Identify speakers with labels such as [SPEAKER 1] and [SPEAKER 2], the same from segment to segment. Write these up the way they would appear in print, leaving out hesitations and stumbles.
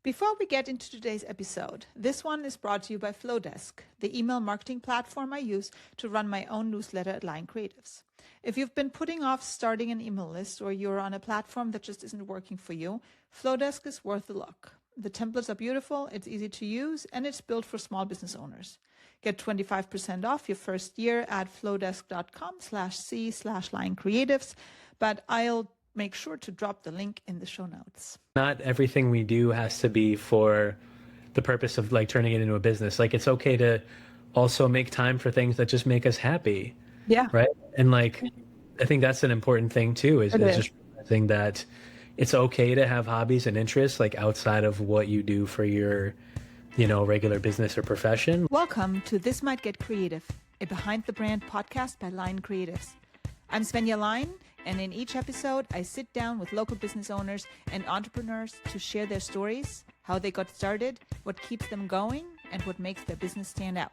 [SPEAKER 1] Before we get into today's episode, this one is brought to you by Flowdesk, the email marketing platform I use to run my own newsletter at Lion Creatives. If you've been putting off starting an email list or you're on a platform that just isn't working for you, Flowdesk is worth a look. The templates are beautiful, it's easy to use, and it's built for small business owners. Get 25% off your first year at flowdesk.com/c/Lion Creatives, but I'll make sure to drop the link in the show notes.
[SPEAKER 2] Not everything we do has to be for the purpose of like turning it into a business. Like it's okay to also make time for things that just make us happy.
[SPEAKER 1] Yeah.
[SPEAKER 2] Right. And like, I think that's an important thing too, is just realizing that it's okay to have hobbies and interests like outside of what you do for your, regular business or profession.
[SPEAKER 1] Welcome to This Might Get Creative, a Behind the Brand podcast by Lion Creatives. I'm Svenja Lion, and in each episode, I sit down with local business owners and entrepreneurs to share their stories, how they got started, what keeps them going, and what makes their business stand out.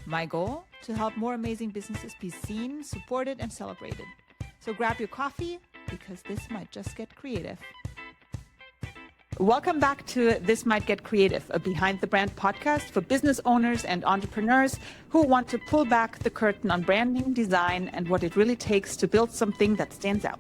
[SPEAKER 1] My goal? To help more amazing businesses be seen, supported, and celebrated. So grab your coffee, because this might just get creative. Welcome back to This Might Get Creative, a Behind the Brand podcast for business owners and entrepreneurs who want to pull back the curtain on branding, design, and what it really takes to build something that stands out.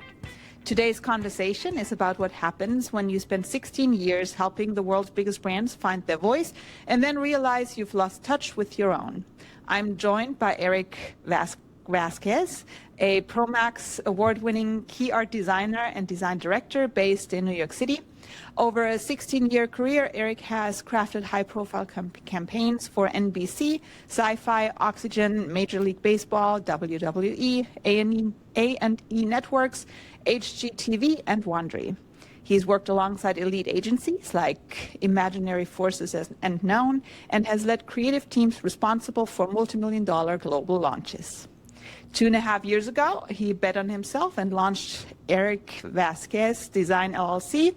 [SPEAKER 1] Today's conversation is about what happens when you spend 16 years helping the world's biggest brands find their voice and then realize you've lost touch with your own. I'm joined by Eric Vasquez, a ProMax award-winning key art designer and design director based in New York City. Over a 16-year career, Eric has crafted high-profile campaigns for NBC, SYFY, Oxygen, Major League Baseball, WWE, A+E Networks, HGTV, and Wondery. He's worked alongside elite agencies like Imaginary Forces and Known, and has led creative teams responsible for multi-million-dollar global launches. 2.5 years ago, he bet on himself and launched Eric Vasquez Design LLC.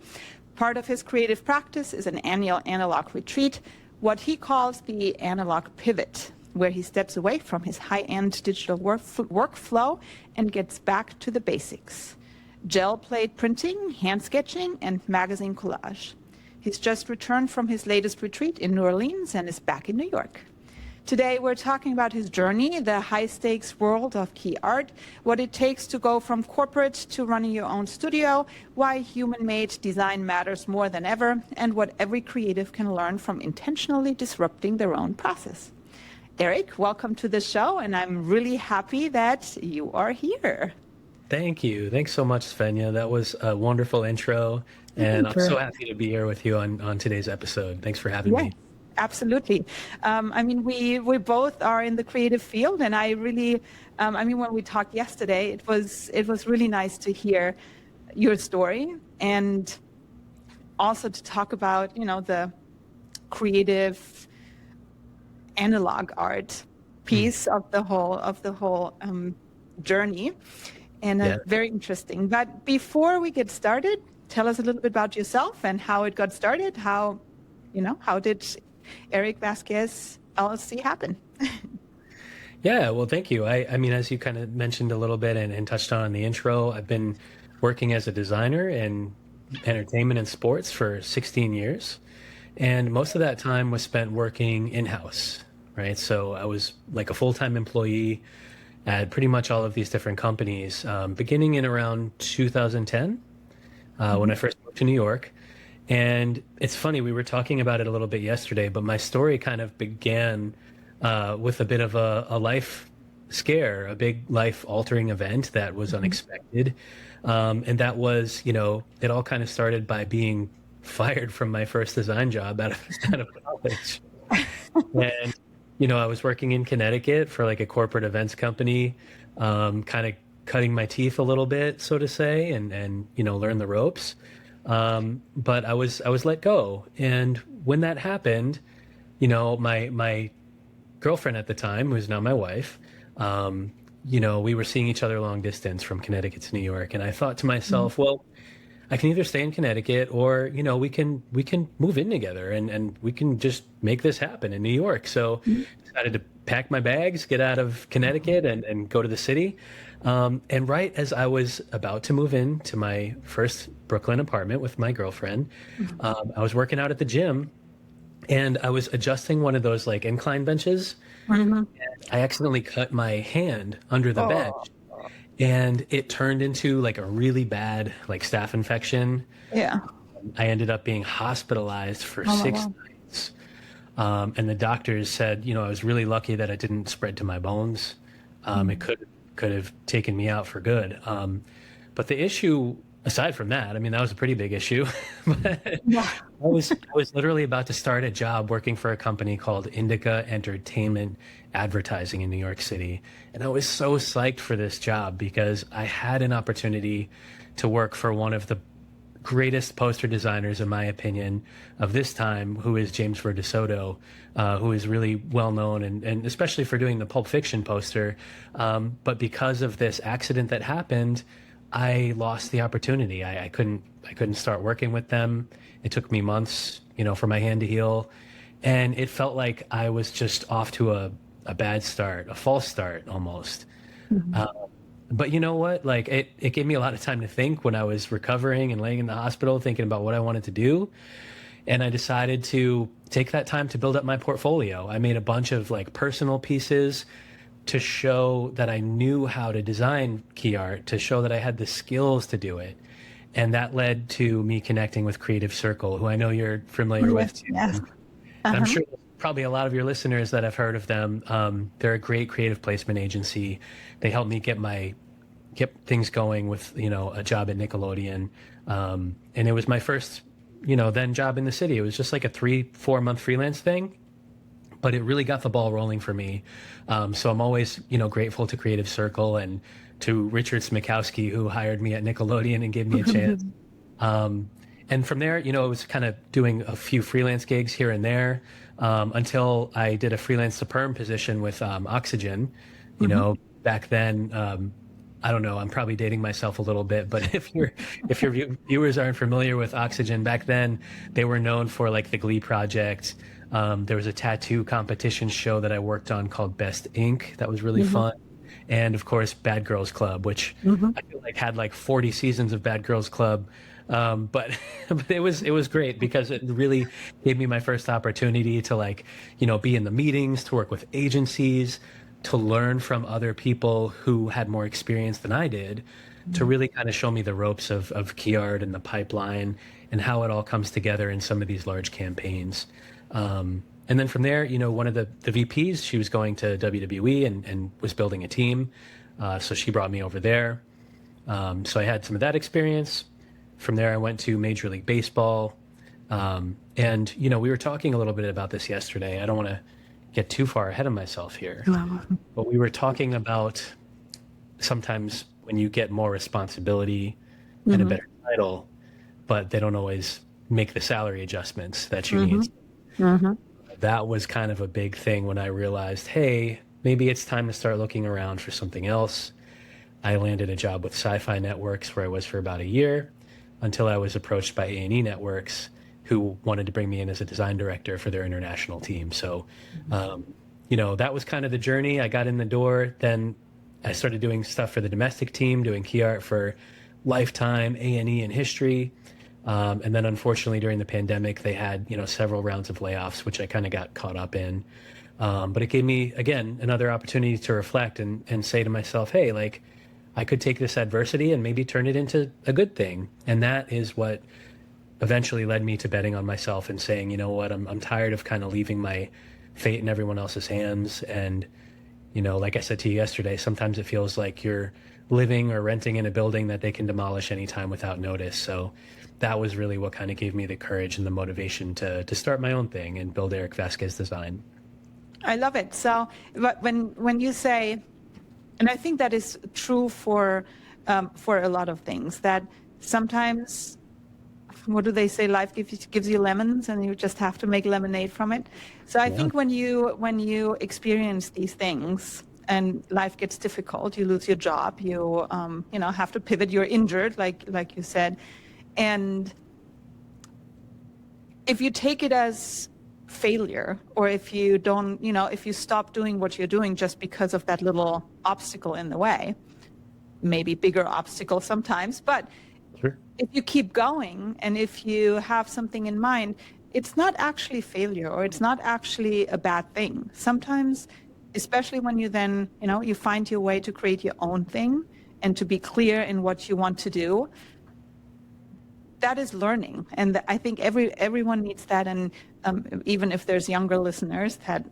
[SPEAKER 1] Part of his creative practice is an annual analog retreat, what he calls the analog pivot, where he steps away from his high-end digital workflow and gets back to the basics: gel plate printing, hand sketching, and magazine collage. He's just returned from his latest retreat in New Orleans and is back in New York. Today, we're talking about his journey, the high-stakes world of key art, what it takes to go from corporate to running your own studio, why human-made design matters more than ever, and what every creative can learn from intentionally disrupting their own process. Eric, welcome to the show, and I'm really happy that you are here.
[SPEAKER 2] Thank you. Thanks so much, Svenja. That was a wonderful intro, and I'm so happy to be here with you on today's episode. Thanks for having me.
[SPEAKER 1] Absolutely. We both are in the creative field, and I really, when we talked yesterday, it was really nice to hear your story and also to talk about, the creative analog art piece of the whole journey, and very interesting. But before we get started, tell us a little bit about yourself and how it got started. How did Eric Vasquez LLC happen?
[SPEAKER 2] Yeah, well, thank you. I mean, as you kind of mentioned a little bit and touched on in the intro, I've been working as a designer in entertainment and sports for 16 years. And most of that time was spent working in-house, right? So I was like a full-time employee at pretty much all of these different companies, beginning in around 2010, when I first moved to New York. And it's funny, we were talking about it a little bit yesterday, but my story kind of began with a bit of a life scare, a big life-altering event that was unexpected. And that was, it all kind of started by being fired from my first design job out of college. And, I was working in Connecticut for like a corporate events company, kind of cutting my teeth a little bit, so to say, and learn the ropes. But I was let go. And when that happened, my girlfriend at the time, who's now my wife, we were seeing each other long distance from Connecticut to New York. And I thought to myself, well, I can either stay in Connecticut or, we can move in together and we can just make this happen in New York. So I decided to pack my bags, get out of Connecticut and go to the city. And right as I was about to move in to my first Brooklyn apartment with my girlfriend, I was working out at the gym and I was adjusting one of those like incline benches. And I accidentally cut my hand under the bench and it turned into like a really bad like staph infection.
[SPEAKER 1] Yeah.
[SPEAKER 2] I ended up being hospitalized for
[SPEAKER 1] Oh,
[SPEAKER 2] 6
[SPEAKER 1] wow.
[SPEAKER 2] nights. And the doctors said, I was really lucky that it didn't spread to my bones. It could have taken me out for good. But the issue, aside from that, I mean, that was a pretty big issue. But
[SPEAKER 1] Yeah.
[SPEAKER 2] I was literally about to start a job working for a company called Indica Entertainment Advertising in New York City. And I was so psyched for this job because I had an opportunity to work for one of the greatest poster designers, in my opinion, of this time, who is James Verdesoto, who is really well known and especially for doing the Pulp Fiction poster. But because of this accident that happened, I lost the opportunity. I couldn't start working with them. It took me months, for my hand to heal. And it felt like I was just off to a bad start, a false start almost. But you know what? Like it gave me a lot of time to think when I was recovering and laying in the hospital, thinking about what I wanted to do. And I decided to take that time to build up my portfolio. I made a bunch of like personal pieces to show that I knew how to design key art, to show that I had the skills to do it. And that led to me connecting with Creative Circle, who I know you're familiar with too.
[SPEAKER 1] Yes.
[SPEAKER 2] And I'm sure there's probably a lot of your listeners that have heard of them. They're a great creative placement agency. They helped me get things going with, a job at Nickelodeon. And it was my first, then job in the city. It was just like a 3-4 month freelance thing, but it really got the ball rolling for me. So I'm always, grateful to Creative Circle and to Richard Smikowski, who hired me at Nickelodeon and gave me a chance. And from there, it was kind of doing a few freelance gigs here and there until I did a freelance to perm position with Oxygen. Back then, I don't know, I'm probably dating myself a little bit, but if your viewers aren't familiar with Oxygen, back then they were known for like the Glee Project. There was a tattoo competition show that I worked on called Best Ink. That was really fun. And of course, Bad Girls Club, which I feel like had like 40 seasons of Bad Girls Club. But it was great because it really gave me my first opportunity to be in the meetings, to work with agencies, to learn from other people who had more experience than I did, to really kind of show me the ropes of key art and the pipeline and how it all comes together in some of these large campaigns. And then from there, one of the VPs, she was going to WWE and was building a team. So she brought me over there. So I had some of that experience. From there, I went to Major League Baseball. And, we were talking a little bit about this yesterday. I don't want to get too far ahead of myself here. But we were talking about sometimes when you get more responsibility and a better title, but they don't always make the salary adjustments that you need. That was kind of a big thing when I realized, hey, maybe it's time to start looking around for something else. I landed a job with SYFY Networks where I was for about a year until I was approached by A+E Networks, who wanted to bring me in as a design director for their international team. So, that was kind of the journey. I got in the door. Then I started doing stuff for the domestic team, doing key art for Lifetime, A&E, and History. And then unfortunately during the pandemic, they had, several rounds of layoffs, which I kind of got caught up in. But it gave me, again, another opportunity to reflect and say to myself, hey, I could take this adversity and maybe turn it into a good thing. And that is what eventually led me to betting on myself and saying, you know what, I'm tired of kind of leaving my fate in everyone else's hands. And, like I said to you yesterday, sometimes it feels like you're living or renting in a building that they can demolish anytime without notice. So that was really what kind of gave me the courage and the motivation to start my own thing and build Eric Vasquez Design.
[SPEAKER 1] I love it. So but when you say, and I think that is true for a lot of things, that sometimes, what do they say? Life gives you lemons, and you just have to make lemonade from it. So I think when you experience these things and life gets difficult, you lose your job, you have to pivot, you're injured, like you said. And if you take it as failure, or if you don't, if you stop doing what you're doing just because of that little obstacle in the way, maybe bigger obstacle sometimes, but
[SPEAKER 2] Sure.
[SPEAKER 1] if you keep going and if you have something in mind, it's not actually failure, or it's not actually a bad thing. Sometimes, especially when you then, you find your way to create your own thing and to be clear in what you want to do, that is learning. And I think everyone needs that. And even if there's younger listeners that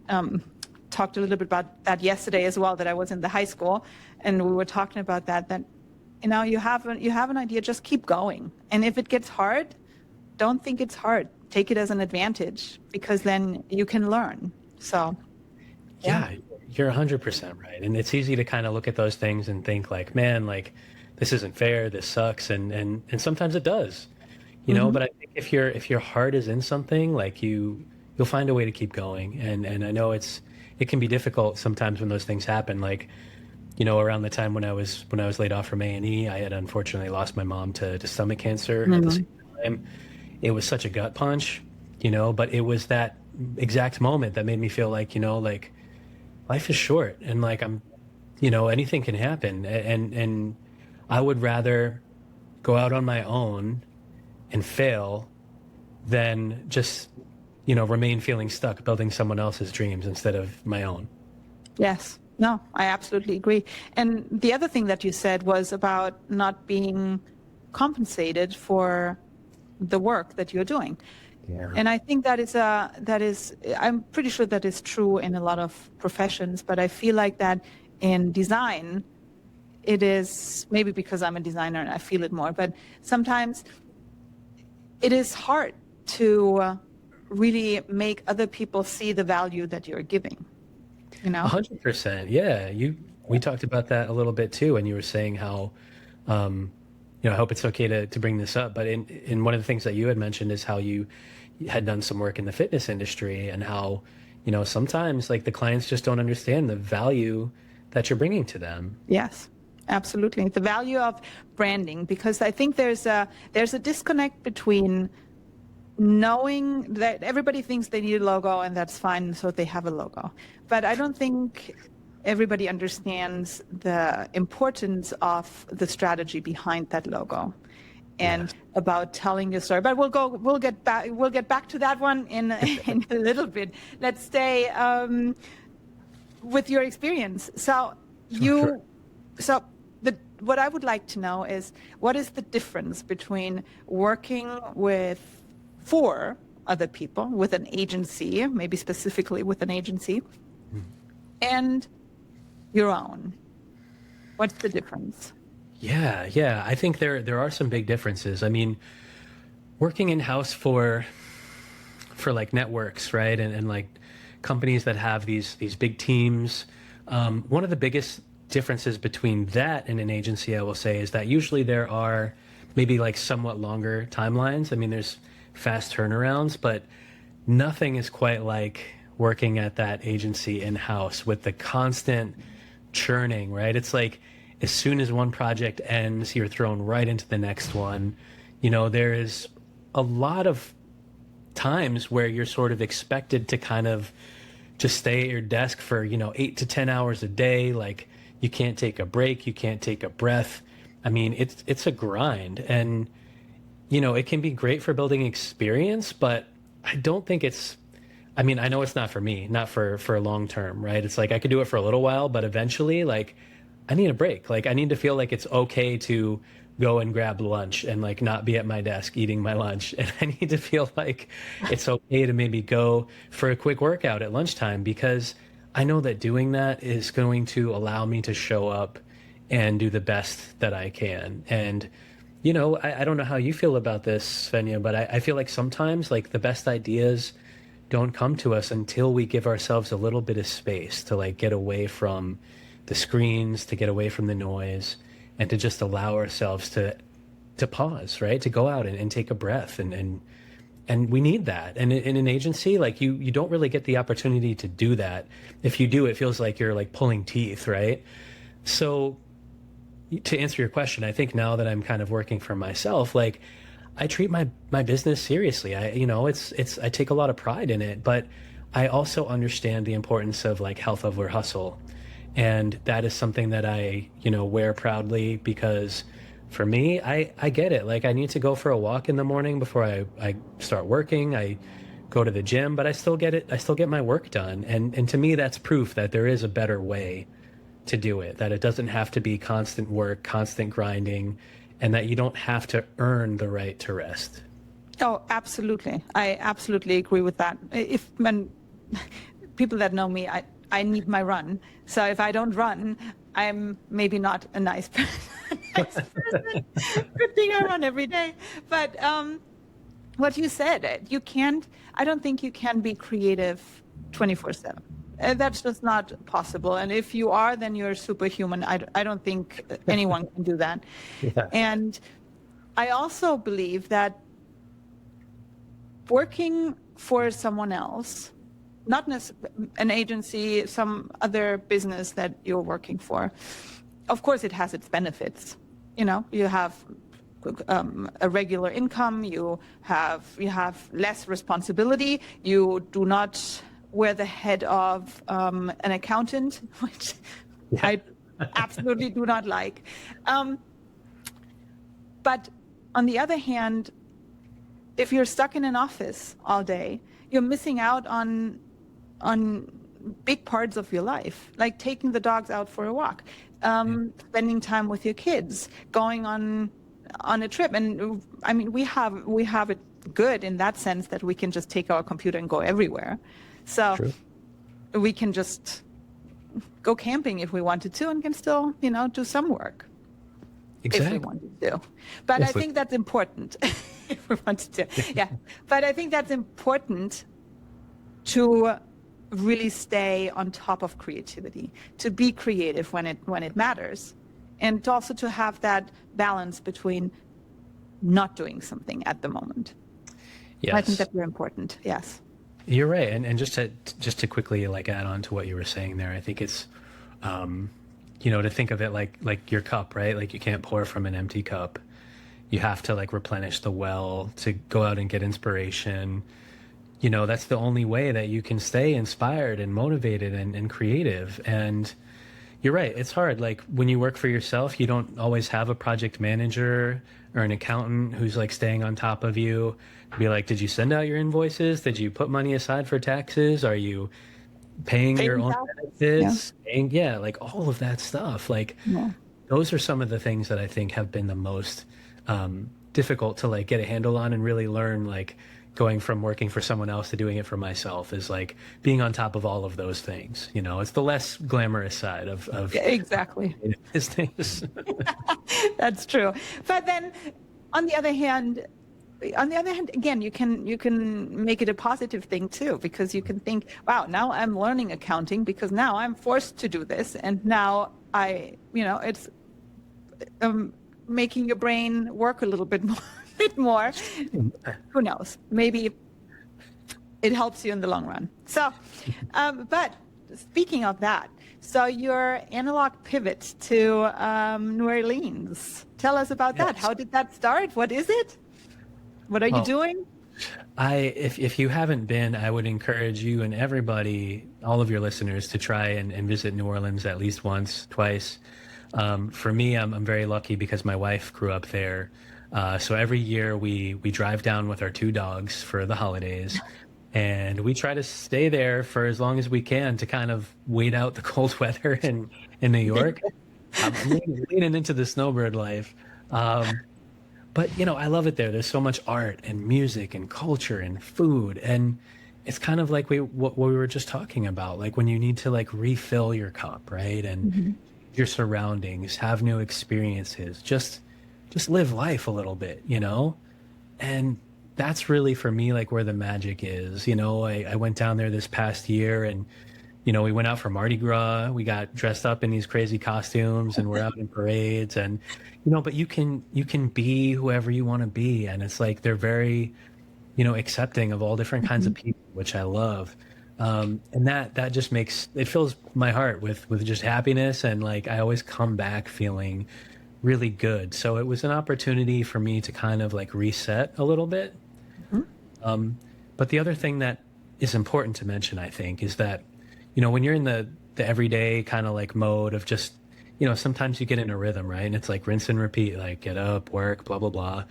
[SPEAKER 1] talked a little bit about that yesterday as well, that I was in the high school and we were talking about that you have an idea, just keep going. And if it gets hard, don't think it's hard. Take it as an advantage, because then you can learn. So
[SPEAKER 2] yeah, you're 100% right. And it's easy to kind of look at those things and think like, man, like this isn't fair, this sucks. And sometimes it does, but I think if your heart is in something, like you'll find a way to keep going. And I know it can be difficult sometimes when those things happen. Like, around the time when I was laid off from A&E, I had unfortunately lost my mom to stomach cancer at the same time. It was such a gut punch, but it was that exact moment that made me feel like, like life is short, and like anything can happen. And I would rather go out on my own and fail than just, remain feeling stuck building someone else's dreams instead of my own.
[SPEAKER 1] Yes. No, I absolutely agree. And the other thing that you said was about not being compensated for the work that you're doing.
[SPEAKER 2] Yeah.
[SPEAKER 1] And I think that is I'm pretty sure that is true in a lot of professions, but I feel like that in design, it is, maybe because I'm a designer and I feel it more, but sometimes it is hard to really make other people see the value that you're giving.
[SPEAKER 2] 100%. Yeah. We talked about that a little bit too. And you were saying how, I hope it's okay to bring this up, but in one of the things that you had mentioned is how you had done some work in the fitness industry, and how, sometimes like the clients just don't understand the value that you're bringing to them.
[SPEAKER 1] Yes, absolutely. The value of branding, because I think there's a disconnect between knowing that everybody thinks they need a logo, and that's fine, so they have a logo. But I don't think everybody understands the importance of the strategy behind that logo and about telling your story. But we'll get back to that one in a little bit. Let's stay with your experience. So what I would like to know is, what is the difference between working for other people, with an agency, maybe specifically with an agency, and your own? What's the difference?
[SPEAKER 2] Yeah. I think there are some big differences. I mean, working in-house for like networks, right? And like companies that have these big teams. One of the biggest differences between that and an agency, I will say, is that usually there are maybe like somewhat longer timelines. I mean, there's fast turnarounds, but nothing is quite like working at that agency in-house with the constant churning, right? It's like as soon as one project ends, you're thrown right into the next one. There is a lot of times where you're sort of expected to kind of just stay at your desk for, 8 to 10 hours a day. Like you can't take a break, you can't take a breath. I mean, it's a grind, and it can be great for building experience, but I don't think I know it's not for me, not for a long term, right? It's like I could do it for a little while, but eventually, like, I need a break. Like, I need to feel like it's okay to go and grab lunch and like not be at my desk eating my lunch. And I need to feel like it's okay to maybe go for a quick workout at lunchtime, because I know that doing that is going to allow me to show up and do the best that I can. And I don't know how you feel about this, Svenja, but I feel like sometimes like the best ideas don't come to us until we give ourselves a little bit of space to like get away from the screens, to get away from the noise, and to just allow ourselves to pause, right? To go out and take a breath. And we need that. And in an agency, like you don't really get the opportunity to do that. If you do, it feels like you're like pulling teeth, right? So to answer your question, I think now that I'm kind of working for myself, like I treat my business seriously. I take a lot of pride in it, but I also understand the importance of like health over hustle. And that is something that I, wear proudly because for me, I get it. Like I need to go for a walk in the morning before I start working. I go to the gym, but I still get it. I still get my work done. And to me, that's proof that there is a better way to do it, that it doesn't have to be constant work, constant grinding, and that you don't have to earn the right to rest.
[SPEAKER 1] Oh, absolutely. I absolutely agree with that. If when people that know me, I need my run. So if I don't run, I'm maybe not a nice person. Good thing I run every day. But what you said, I don't think you can be creative 24/7. That's just not possible. And if you are, then you're superhuman. I don't think anyone can do that.
[SPEAKER 2] Yeah.
[SPEAKER 1] And I also believe that working for someone else, not necessarily an agency, some other business that you're working for, of course it has its benefits. You have a regular income, you have less responsibility, you do not wear the head of an accountant, which I absolutely do not like. But on the other hand, if you're stuck in an office all day, you're missing out on big parts of your life, like taking the dogs out for a walk, spending time with your kids, going on a trip. And I mean, we have it good in that sense that we can just take our computer and go everywhere. So
[SPEAKER 2] True.
[SPEAKER 1] we can just go camping if we wanted to and can still, do some work.
[SPEAKER 2] Exactly.
[SPEAKER 1] If we wanted to. But
[SPEAKER 2] Yes,
[SPEAKER 1] I think that's important if we wanted to. Yeah. But I think that's important to really stay on top of creativity, to be creative when it matters, and also to have that balance between not doing something at the moment.
[SPEAKER 2] Yes.
[SPEAKER 1] I think that's very important. Yes.
[SPEAKER 2] You're right. And just to quickly like add on to what you were saying there, I think it's, to think of it like your cup, right? Like you can't pour from an empty cup. You have to like replenish the well to go out and get inspiration. That's the only way that you can stay inspired and motivated and creative. And you're right. It's hard. Like when you work for yourself, you don't always have a project manager or an accountant who's like staying on top of you. Be like, did you send out your invoices? Did you put money aside for taxes? Are you paying your own benefits? Yeah, like all of that stuff. Like those are some of the things that I think have been the most difficult to like get a handle on and really learn, like going from working for someone else to doing it for myself is like being on top of all of those things. It's the less glamorous side of
[SPEAKER 1] exactly
[SPEAKER 2] business.
[SPEAKER 1] That's true. But then on the other hand, again, you can make it a positive thing too, because you can think, wow, now I'm learning accounting because now I'm forced to do this, and now it's making your brain work a little bit more. Who knows? Maybe it helps you in the long run. So, but speaking of that, so your analog pivot to New Orleans. Tell us about that. How did that start? What is it? What are you doing?
[SPEAKER 2] If you haven't been, I would encourage you and everybody, all of your listeners, to try and visit New Orleans at least once, twice. For me, I'm very lucky because my wife grew up there. So every year we drive down with our 2 dogs for the holidays, and we try to stay there for as long as we can to kind of wait out the cold weather in New York. I'm leaning into the snowbird life. But, I love it there. There's so much art and music and culture and food. And it's kind of like what we were just talking about, like when you need to like refill your cup, right? And your surroundings, have new experiences, just live life a little bit, And that's really for me, like where the magic is. I went down there this past year and, we went out for Mardi Gras. We got dressed up in these crazy costumes and we're out in parades and, but you can be whoever you want to be. And it's like, they're very, accepting of all different kinds of people, which I love. And that just it fills my heart with just happiness. And like, I always come back feeling really good. So it was an opportunity for me to kind of like reset a little bit.
[SPEAKER 1] Mhm.
[SPEAKER 2] But the other thing that is important to mention, I think, is that, when you're in the everyday kind of like mode of just, sometimes you get in a rhythm, right? And it's like rinse and repeat, like get up, work, blah, blah, blah.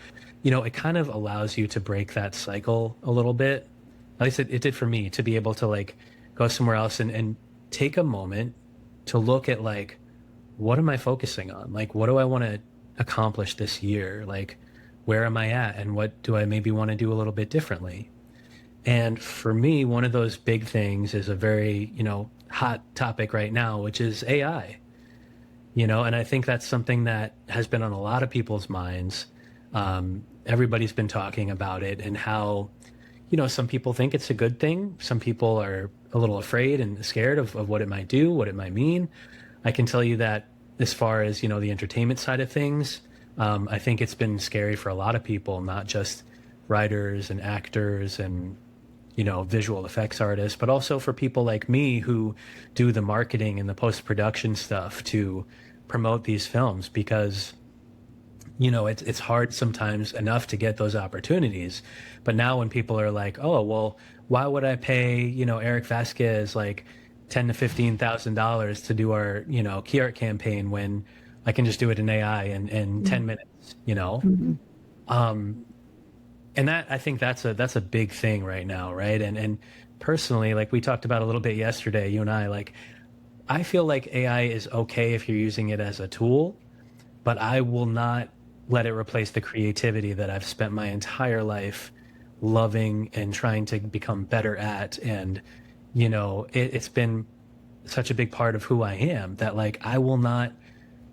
[SPEAKER 2] It kind of allows you to break that cycle a little bit. At least it did for me, to be able to like go somewhere else and take a moment to look at like, what am I focusing on? Like, what do I want to accomplish this year? Like, where am I at? And what do I maybe want to do a little bit differently? And for me, one of those big things is a very, hot topic right now, which is AI. And I think that's something that has been on a lot of people's minds. Everybody's been talking about it and how, some people think it's a good thing. Some people are a little afraid and scared of what it might do, what it might mean. I can tell you that as far as, the entertainment side of things, I think it's been scary for a lot of people, not just writers and actors and, visual effects artists, but also for people like me who do the marketing and the post-production stuff to promote these films, because it's hard sometimes enough to get those opportunities. But now when people are like, oh, well, why would I pay, Eric Vasquez like $10,000 to $15,000 to do our, key art campaign when I can just do it in AI in 10 minutes,
[SPEAKER 1] Mhm.
[SPEAKER 2] And I think that's a big thing right now, right? And personally, like we talked about a little bit yesterday, you and I, like, I feel like AI is okay if you're using it as a tool, but I will not let it replace the creativity that I've spent my entire life loving and trying to become better at. And, it's been such a big part of who I am that like I will not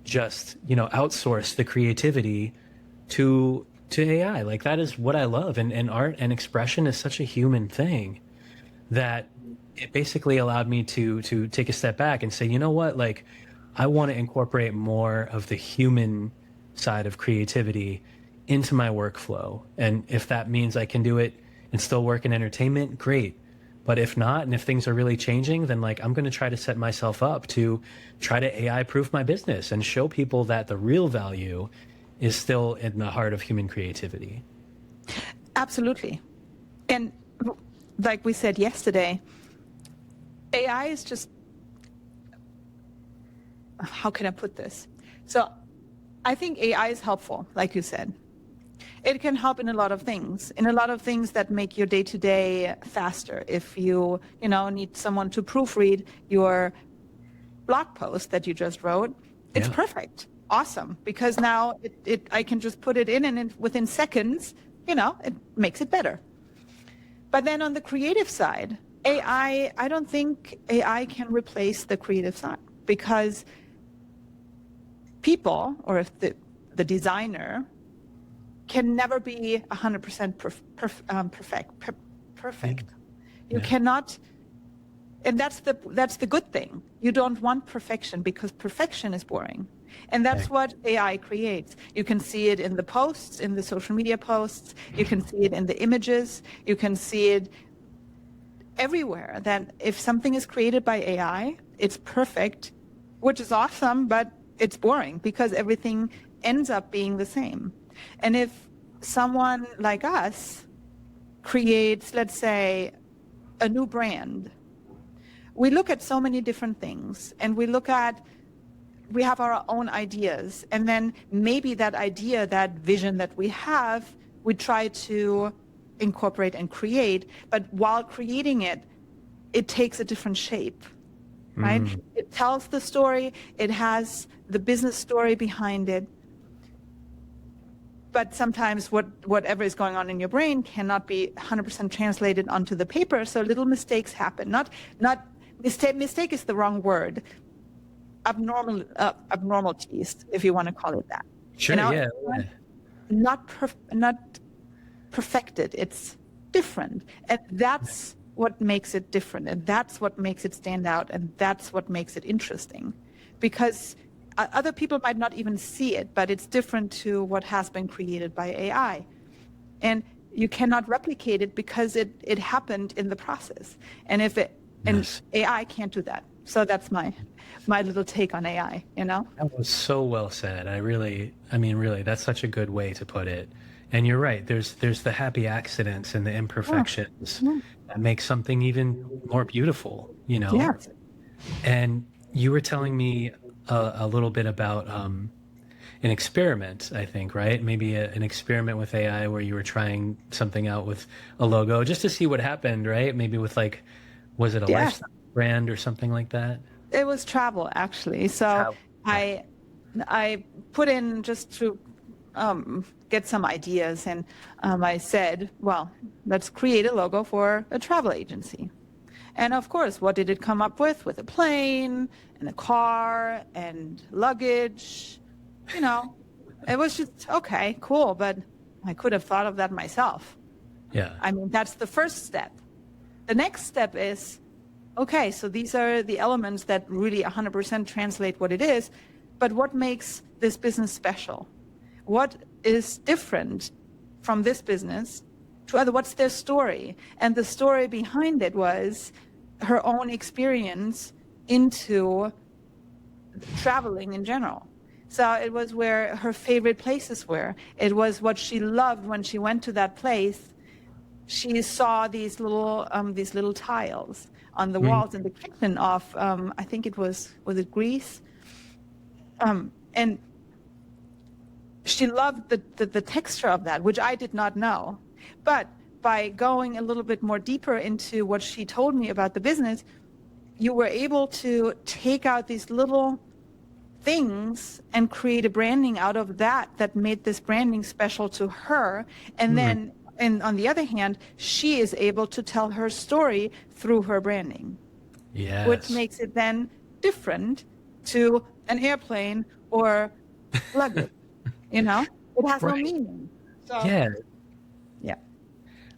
[SPEAKER 2] just, outsource the creativity to AI. Like that is what I love. And art and expression is such a human thing that it basically allowed me to take a step back and say, you know what, like I want to incorporate more of the human side of creativity into my workflow. And if that means I can do it and still work in entertainment, great. But if not, and if things are really changing, then like I'm going to try to set myself up to try to AI proof my business and show people that the real value is still in the heart of human creativity.
[SPEAKER 1] Absolutely. And like we said yesterday, AI is just, how can I put this? So I think AI is helpful, like you said. It can help in a lot of things, that make your day-to-day faster. If you, need someone to proofread your blog post that you just wrote, it's perfect. Awesome. Because now I can just put it in and within seconds, it makes it better. But then on the creative side, I don't think AI can replace the creative side, because people, or if the designer, can never be 100% perfect. You cannot, and that's the good thing. You don't want perfection, because perfection is boring. And that's what AI creates. You can see it in the posts, in the social media posts. You can see it in the images. You can see it everywhere, that if something is created by AI, it's perfect, which is awesome, but it's boring because everything ends up being the same. And if someone like us creates, let's say, a new brand, we look at so many different things, and we have our own ideas, and then maybe that idea, that vision that we have, we try to incorporate and create, but while creating it, it takes a different shape, right? It tells the story, it has the business story behind it, but sometimes whatever is going on in your brain cannot be 100% translated onto the paper, so little mistakes happen. Mistake is the wrong word. Abnormalities, if you want to call it that.
[SPEAKER 2] Sure, yeah.
[SPEAKER 1] Not perfected. It's different, and that's what makes it different, and that's what makes it stand out, and that's what makes it interesting, because other people might not even see it, but it's different to what has been created by AI, and you cannot replicate it because it happened in the process, and AI can't do that. So that's my little take on AI, you know?
[SPEAKER 2] That was so well said. I mean, really, that's such a good way to put it. And you're right. There's the happy accidents and the
[SPEAKER 1] Yeah.
[SPEAKER 2] imperfections
[SPEAKER 1] Yeah.
[SPEAKER 2] that make something even more beautiful, you know?
[SPEAKER 1] Yes.
[SPEAKER 2] And you were telling me a little bit about an experiment, I think, right? Maybe an experiment with AI where you were trying something out with a logo just to see what happened, right? Maybe with like, was it a
[SPEAKER 1] Yes.
[SPEAKER 2] lifestyle brand or something like that?
[SPEAKER 1] It was travel, actually. So
[SPEAKER 2] Travel.
[SPEAKER 1] I put in just to get some ideas, and I said, well, let's create a logo for a travel agency. And of course, what did it come up with? With a plane and a car and luggage. You know, it was just, okay, cool, but I could have thought of that myself.
[SPEAKER 2] Yeah.
[SPEAKER 1] I mean, that's the first step. The next step is, okay, so these are the elements that really 100% translate what it is, but what makes this business special? What is different from this business to other? What's their story? And the story behind it was her own experience into traveling in general. So it was where her favorite places were. It was what she loved when she went to that place. She saw these little tiles on the walls in the kitchen of I think it was it Greece, and she loved the texture of that, which I did not know. But by going a little bit more deeper into what she told me about the business, you were able to take out these little things and create a branding out of that made this branding special to her. And then, and on the other hand, she is able to tell her story through her branding,
[SPEAKER 2] Yes.
[SPEAKER 1] which makes it then different to an airplane or luggage. You know, it has no
[SPEAKER 2] Right.
[SPEAKER 1] meaning. So,
[SPEAKER 2] Yeah.
[SPEAKER 1] yeah.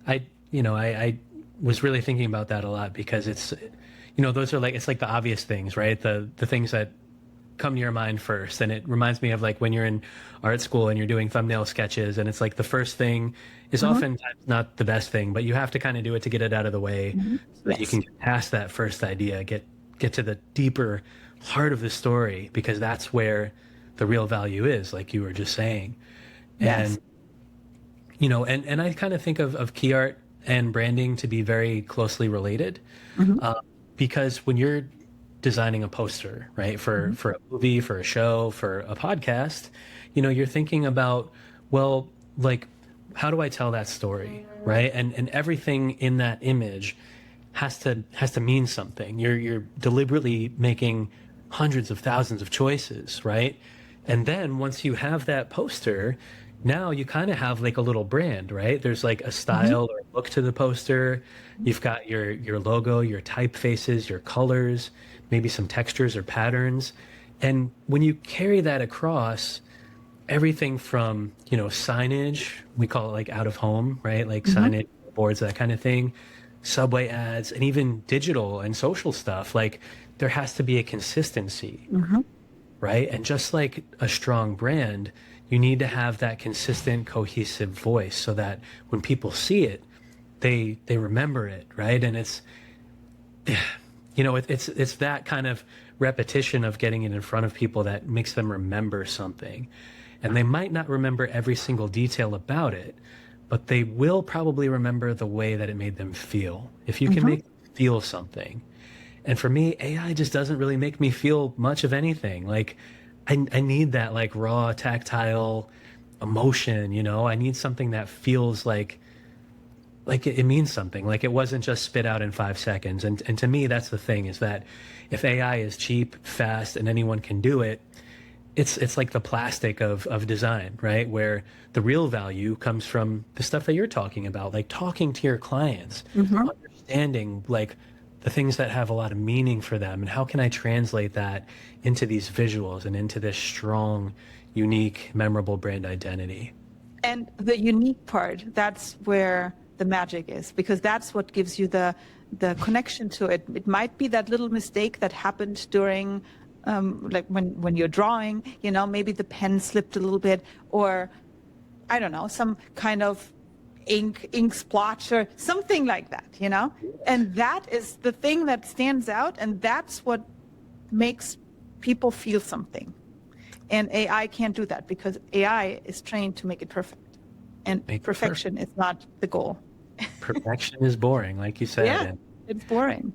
[SPEAKER 2] I was really thinking about that a lot because it's, those are like, it's like the obvious things, right? The things that come to your mind first. And it reminds me of like when you're in art school and you're doing thumbnail sketches, and it's like the first thing is oftentimes not the best thing, but you have to kind of do it to get it out of the way so that you can get past that first idea, get to the deeper heart of the story, because that's where the real value is, like you were just saying.
[SPEAKER 1] Yes.
[SPEAKER 2] And I kind of think of key art and branding to be very closely related, because when you're designing a poster, right, for a movie, for a show, for a podcast, you're thinking about, well, like, how do I tell that story, right? And everything in that image has to mean something. You're deliberately making hundreds of thousands of choices, right? And then once you have that poster, now you kind of have like a little brand, right? There's like a style or look to the poster. You've got your logo, your typefaces, your colors, maybe some textures or patterns. And when you carry that across, everything from, signage, we call it like out of home, right? Like signage, boards, that kind of thing, subway ads, and even digital and social stuff, like there has to be a consistency, right? And just like a strong brand, you need to have that consistent, cohesive voice so that when people see it, they remember it, right? And it's that kind of repetition of getting it in front of people that makes them remember something. And they might not remember every single detail about it, but they will probably remember the way that it made them feel. If you can make them feel something. And for me, AI just doesn't really make me feel much of anything. Like, I need that like raw, tactile emotion, I need something that feels like it means something, like it wasn't just spit out in 5 seconds. And to me, that's the thing, is that if AI is cheap, fast, and anyone can do it, it's like the plastic of design, right? Where the real value comes from the stuff that you're talking about, like talking to your clients, understanding like the things that have a lot of meaning for them, and how can I translate that into these visuals and into this strong, unique, memorable brand identity.
[SPEAKER 1] And the unique part, that's where the magic is, because that's what gives you the connection to it. It might be that little mistake that happened during like when you're drawing, maybe the pen slipped a little bit, or I don't know, some kind of ink splotch or something like that, and that is the thing that stands out, and that's what makes people feel something. And AI can't do that because AI is trained to make it perfect. And perfection is not the goal.
[SPEAKER 2] Perfection is boring, like you said.
[SPEAKER 1] Yeah,
[SPEAKER 2] And
[SPEAKER 1] it's boring.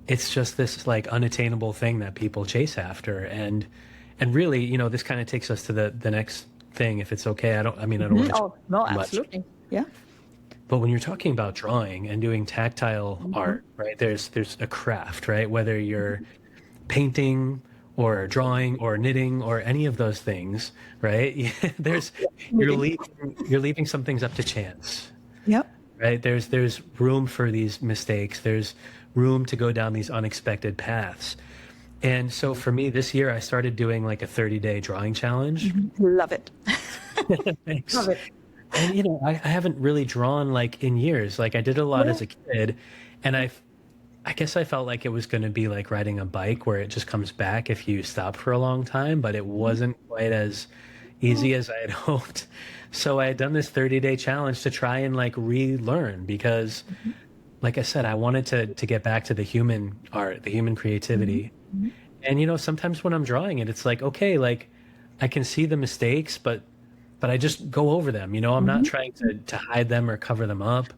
[SPEAKER 2] it's just this like unattainable thing that people chase after. And really, you know, this kind of takes us to the next thing, if it's okay. I don't want to
[SPEAKER 1] Oh, no,
[SPEAKER 2] too much.
[SPEAKER 1] absolutely. Yeah.
[SPEAKER 2] But when you're talking about drawing and doing tactile art, right, there's a craft, right? Whether you're painting or drawing or knitting or any of those things, right? There's you're leaving some things up to chance,
[SPEAKER 1] Yep.
[SPEAKER 2] right? There's room for these mistakes. There's room to go down these unexpected paths. And so for me this year, I started doing like a 30-day drawing challenge.
[SPEAKER 1] Love it.
[SPEAKER 2] Thanks.
[SPEAKER 1] Love it.
[SPEAKER 2] And you know, I haven't really drawn like in years. Like I did a lot as a kid, and I guess I felt like it was going to be like riding a bike where it just comes back if you stop for a long time, but it wasn't quite as easy as I had hoped. So I had done this 30-day challenge to try and like relearn because like I said, I wanted to get back to the human art, the human creativity. And you know, sometimes when I'm drawing it, it's like, okay, like I can see the mistakes, but I just go over them. You know, I'm not trying to hide them or cover them up.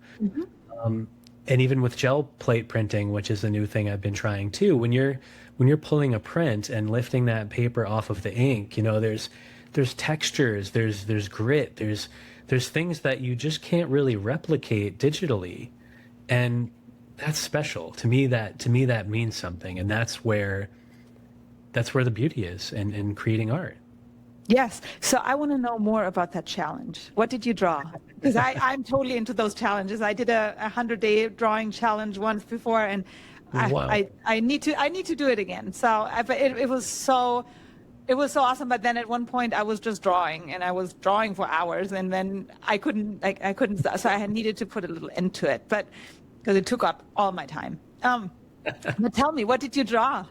[SPEAKER 2] And even with gel plate printing, which is a new thing I've been trying too, when you're pulling a print and lifting that paper off of the ink, you know, there's textures, there's grit, there's things that you just can't really replicate digitally. And that's special. To me that means something. And that's where the beauty is in creating art.
[SPEAKER 1] Yes. So I want to know more about that challenge. What did you draw? Because I'm totally into those challenges. I did a 100-day drawing challenge once before, and
[SPEAKER 2] Wow.
[SPEAKER 1] I need to do it again. So it was so awesome. But then at one point I was just drawing, and I was drawing for hours, and then I couldn't. So I needed to put a little end to it, but because it took up all my time. But tell me, what did you draw?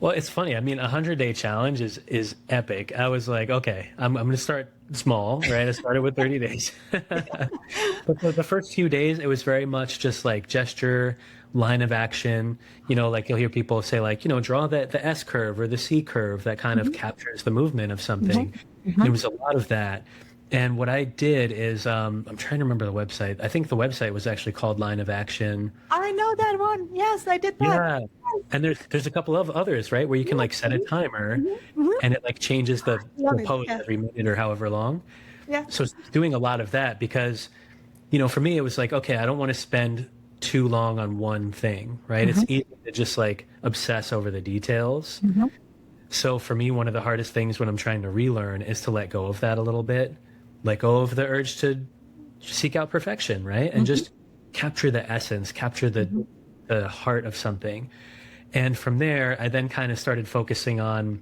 [SPEAKER 2] Well, it's funny. I mean, a 100-day challenge is epic. I was like, okay, I'm going to start small, right? I started with 30 days. But for the first few days, it was very much just like gesture, line of action. You know, like you'll hear people say like, you know, draw the S curve or the C curve that kind of captures the movement of something. And it was a lot of that. And what I did is, I'm trying to remember the website. I think the website was actually called Line of Action.
[SPEAKER 1] I know that one. Yes, I did that.
[SPEAKER 2] Yeah. And there's a couple of others, right, where you can like set a timer and it like changes the pose every minute or however long.
[SPEAKER 1] Yeah.
[SPEAKER 2] So it's doing a lot of that because, you know, for me, it was like, okay, I don't want to spend too long on one thing, right? It's easy to just like obsess over the details. So for me, one of the hardest things when I'm trying to relearn is to let go of that a little bit, let go of the urge to seek out perfection, right? And just capture the essence, capture the heart of something. And from there, I then kind of started focusing on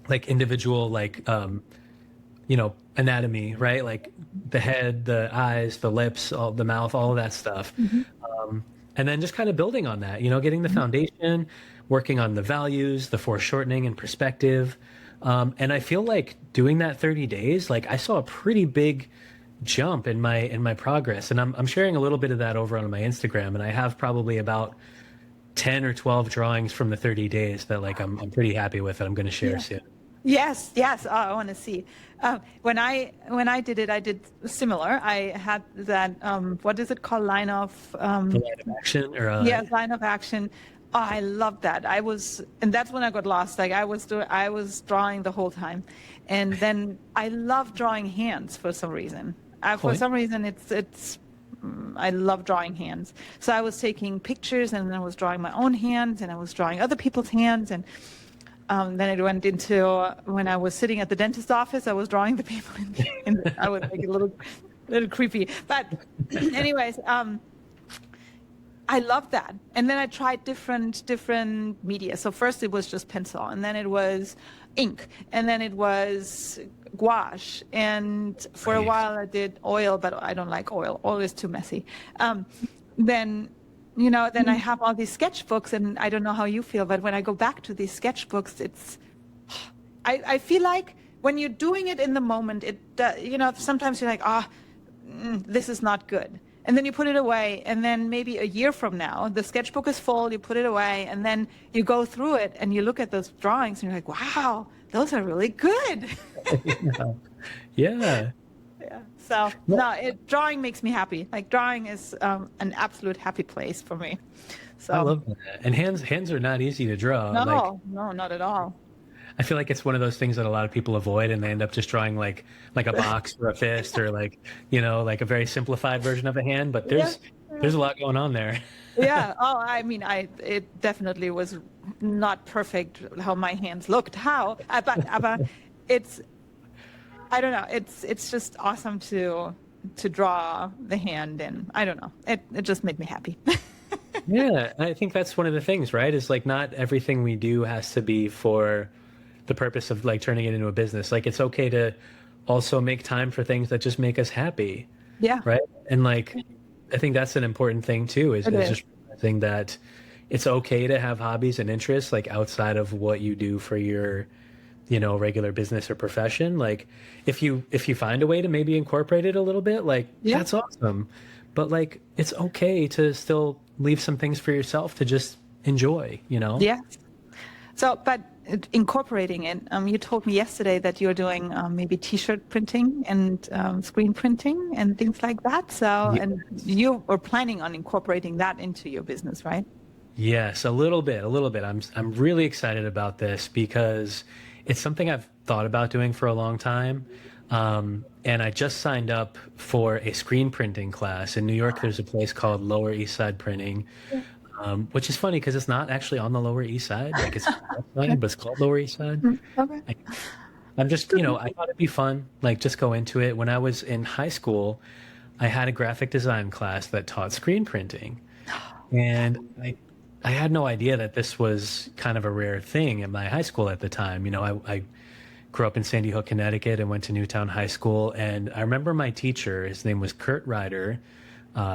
[SPEAKER 2] like individual, like, you know, anatomy, right? Like the head, the eyes, the lips, all the mouth, all of that stuff. And then just kind of building on that, you know, getting the foundation, working on the values, the foreshortening and perspective. And I feel like doing that 30 days, like I saw a pretty big jump in my progress. And I'm sharing a little bit of that over on my Instagram. And I have probably about 10 or 12 drawings from the 30 days that like I'm pretty happy with that I'm going to share soon.
[SPEAKER 1] Yes. Oh, I want to see. When I did it, I did similar. I had that, what is it called? Line of
[SPEAKER 2] action or
[SPEAKER 1] line of action. Oh, I love that. And that's when I got lost. Like I was drawing the whole time, and then I love drawing hands for some reason. For some reason, it's I love drawing hands. So I was taking pictures, and then I was drawing my own hands, and I was drawing other people's hands, and then it went into when I was sitting at the dentist's office, I was drawing the people, and I was like a little creepy. But anyways, I love that. And then I tried different media. So first it was just pencil, and then it was ink, and then it was gouache. And for a while I did oil, but I don't like oil. Oil is too messy. Then I have all these sketchbooks, and I don't know how you feel, but when I go back to these sketchbooks, I feel like when you're doing it in the moment, sometimes you're like, this is not good. and then you put it away, and then maybe a year from now, the sketchbook is full, you put it away, and then you go through it and you look at those drawings and you're like, wow, those are really good.
[SPEAKER 2] Yeah.
[SPEAKER 1] Yeah. So drawing makes me happy. Like drawing is an absolute happy place for me. So
[SPEAKER 2] I love that. And hands are not easy to draw.
[SPEAKER 1] no, not at all.
[SPEAKER 2] I feel like it's one of those things that a lot of people avoid, and they end up just drawing like a box or a fist, or like a very simplified version of a hand. But there's a lot going on there.
[SPEAKER 1] Yeah. Oh, I mean, it definitely was not perfect how my hands looked. But it's, I don't know. It's just awesome to draw the hand, and I don't know. It just made me happy.
[SPEAKER 2] Yeah, I think that's one of the things, right? Is like not everything we do has to be for the purpose of like turning it into a business. Like it's okay to also make time for things that just make us happy.
[SPEAKER 1] Yeah.
[SPEAKER 2] Right. And like, I think that's an important thing too, is just realizing that it's okay to have hobbies and interests like outside of what you do for your, regular business or profession. Like if you find a way to maybe incorporate it a little bit, like that's awesome. But like, it's okay to still leave some things for yourself to just enjoy,
[SPEAKER 1] Yeah. So, but incorporating it, you told me yesterday that you're doing maybe T-shirt printing and screen printing and things like that. So, and you were planning on incorporating that into your business, right?
[SPEAKER 2] Yes, a little bit. I'm really excited about this because it's something I've thought about doing for a long time. And I just signed up for a screen printing class. In New York, there's a place called Lower East Side Printing. Which is funny because it's not actually on the Lower East Side. Like it's but it's called Lower East Side.
[SPEAKER 1] Okay.
[SPEAKER 2] I'm just, I thought it'd be fun. Like just go into it. When I was in high school, I had a graphic design class that taught screen printing. And I had no idea that this was kind of a rare thing in my high school at the time. I grew up in Sandy Hook, Connecticut, and went to Newtown High School. And I remember my teacher, his name was Kurt Ryder.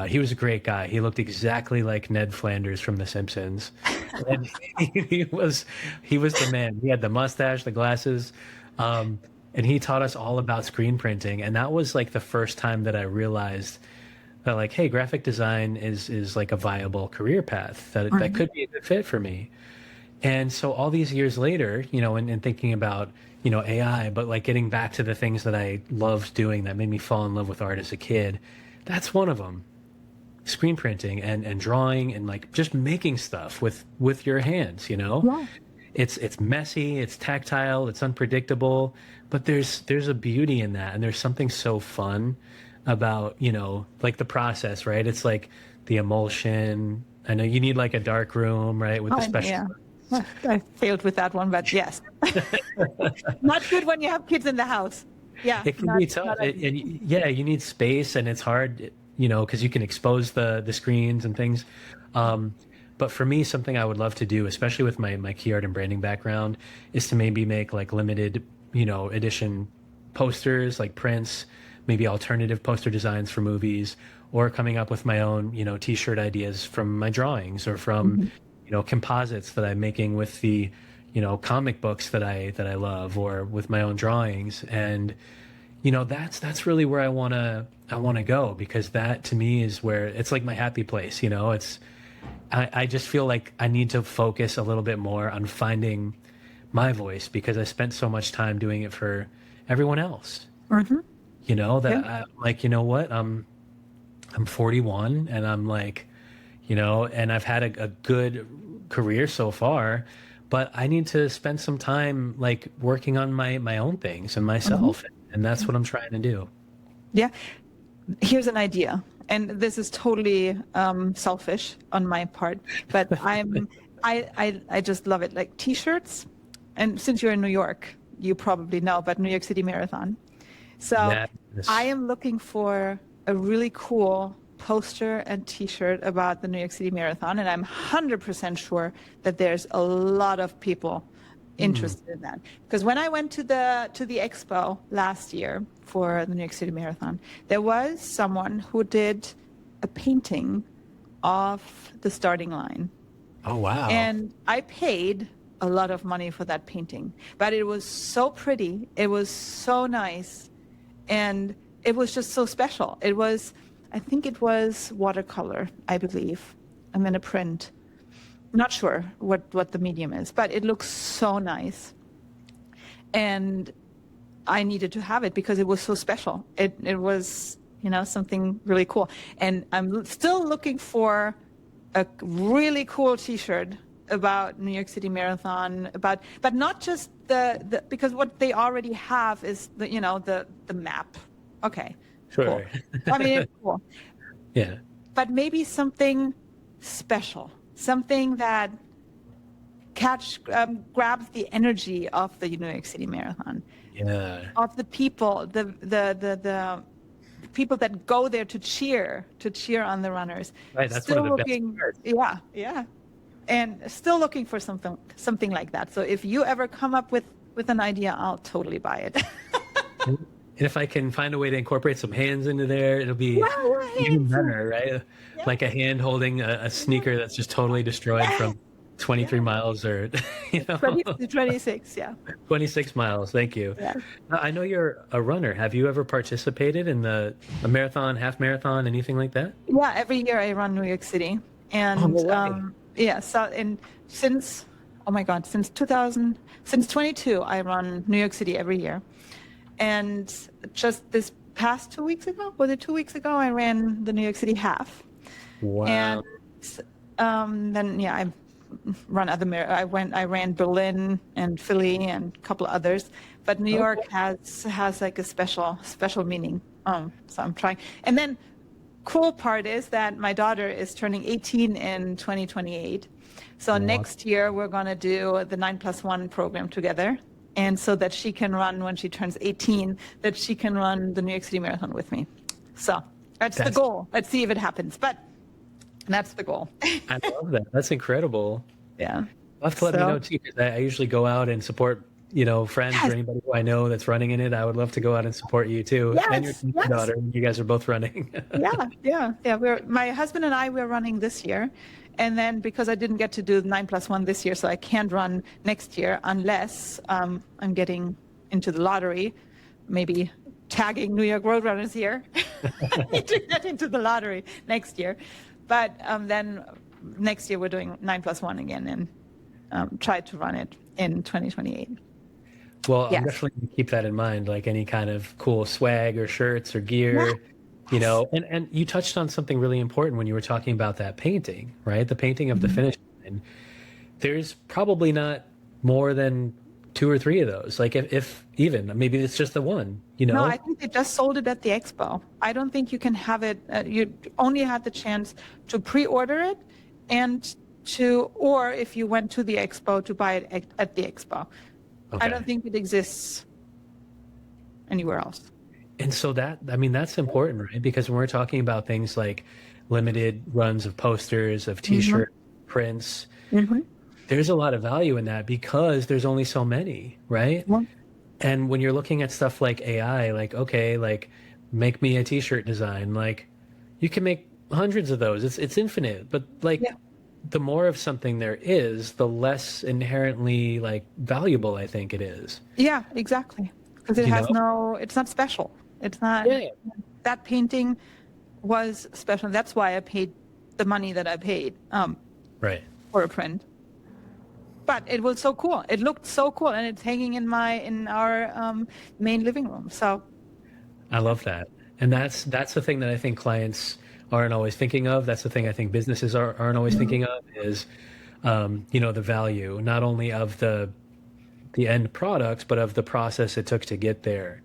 [SPEAKER 2] He was a great guy. He looked exactly like Ned Flanders from The Simpsons. And he was the man. He had the mustache, the glasses, and he taught us all about screen printing. And that was like the first time that I realized that like, hey, graphic design is like a viable career path that could be a good fit for me. And so all these years later, and thinking about, AI, but like getting back to the things that I loved doing that made me fall in love with art as a kid, that's one of them. Screen printing and drawing and like just making stuff with your hands,
[SPEAKER 1] Yeah.
[SPEAKER 2] It's messy, it's tactile, it's unpredictable, but there's a beauty in that, and there's something so fun about like the process, right? It's like the emulsion. I know you need like a dark room, right, with the special.
[SPEAKER 1] Yeah. I failed with that one, but yes. Not good when you have kids in the house. Yeah,
[SPEAKER 2] it can be tough. You need space, and it's hard, because you can expose the screens and things. But for me, something I would love to do, especially with my key art and branding background, is to maybe make like limited, edition posters, like prints, maybe alternative poster designs for movies, or coming up with my own, T-shirt ideas from my drawings, or from, composites that I'm making with the, comic books that I love, or with my own drawings. And that's really where I want to go, because that to me is where it's like my happy place. I just feel like I need to focus a little bit more on finding my voice, because I spent so much time doing it for everyone else. I'm 41, and I'm like, and I've had a good career so far, but I need to spend some time like working on my own things and myself. And that's what I'm trying to do.
[SPEAKER 1] Yeah. Here's an idea. And this is totally selfish on my part, but I just love it. Like T-shirts. And since you're in New York, you probably know, but New York City Marathon. So I am looking for a really cool poster and T-shirt about the New York City Marathon. And I'm 100% sure that there's a lot of people interested in that, because when I went to the expo last year for the New York City Marathon, there was someone who did a painting of the starting line.
[SPEAKER 2] Oh wow.
[SPEAKER 1] And I paid a lot of money for that painting, but it was so pretty, it was so nice, and it was just so special. It was I think it was watercolor, I believe, and then a print. Not sure what the medium is, but it looks so nice. And I needed to have it because it was so special. It was, something really cool. And I'm still looking for a really cool T-shirt about New York City Marathon, but not just the because what they already have is the map. Okay,
[SPEAKER 2] Sure.
[SPEAKER 1] cool. I mean, it's cool.
[SPEAKER 2] Yeah.
[SPEAKER 1] But maybe something special, something that grabs the energy of the New York City Marathon.
[SPEAKER 2] Yeah.
[SPEAKER 1] Of the people, the people that go there to cheer on the runners.
[SPEAKER 2] Right. That's
[SPEAKER 1] Still
[SPEAKER 2] one of the
[SPEAKER 1] looking,
[SPEAKER 2] best parts.
[SPEAKER 1] yeah, and still looking for something like that. So if you ever come up with an idea, I'll totally buy it.
[SPEAKER 2] And if I can find a way to incorporate some hands into there, it'll be even better, right?
[SPEAKER 1] Yeah.
[SPEAKER 2] Like a hand holding a sneaker that's just totally destroyed from 23 miles or
[SPEAKER 1] 26, yeah.
[SPEAKER 2] 26 miles. Thank you.
[SPEAKER 1] Yeah.
[SPEAKER 2] I know you're a runner. Have you ever participated in a marathon, half marathon, anything like that?
[SPEAKER 1] Yeah, every year I run New York City. And since 22, I run New York City every year. And just this past 2 weeks ago, was it 2 weeks ago, I ran the New York City half.
[SPEAKER 2] Wow.
[SPEAKER 1] And then I run I ran Berlin and Philly and a couple of others, but New York has like a special meaning. So I'm trying. And then cool part is that my daughter is turning 18 in 2028. So next year we're going to do the 9+1 program together. And so that she can run when she turns 18, that she can run the New York City Marathon with me. So that's the goal. Let's see if it happens. But that's the goal.
[SPEAKER 2] I love that. That's incredible.
[SPEAKER 1] Yeah.
[SPEAKER 2] You'll have to let me know too, because I usually go out and support, friends or anybody who I know that's running in it. I would love to go out and support you too. And your daughter. You guys are both running.
[SPEAKER 1] Yeah. My husband and I, we're running this year. And then because I didn't get to do the 9+1 this year, so I can't run next year unless I'm getting into the lottery, maybe tagging New York Roadrunners here to get into the lottery next year. But then next year we're doing 9+1 again and try to run it in 2028.
[SPEAKER 2] Well, I'm definitely going to keep that in mind, like any kind of cool swag or shirts or gear. And you touched on something really important when you were talking about that painting, right? The painting of the finish line. There's probably not more than 2 or 3 of those. Like if even, maybe it's just the one,
[SPEAKER 1] No, I think they just sold it at the expo. I don't think you can have it. You only had the chance to pre-order it or if you went to the expo to buy it at the expo. Okay. I don't think it exists anywhere else.
[SPEAKER 2] And so that's important, right? Because when we're talking about things like limited runs of posters, of T-shirt prints, there's a lot of value in that because there's only so many, right? And when you're looking at stuff like AI, like, make me a T-shirt design, like you can make hundreds of those. It's infinite, but the more of something there is, the less inherently valuable I think it is.
[SPEAKER 1] Yeah, exactly. Because it's not special. It's not, that painting was special. That's why I paid the money that I paid for a print. But it was so cool. It looked so cool, and it's hanging in our main living room. So
[SPEAKER 2] I love that. And that's the thing that I think clients aren't always thinking of. That's the thing I think businesses aren't always thinking of is, the value, not only of the end product, but of the process it took to get there.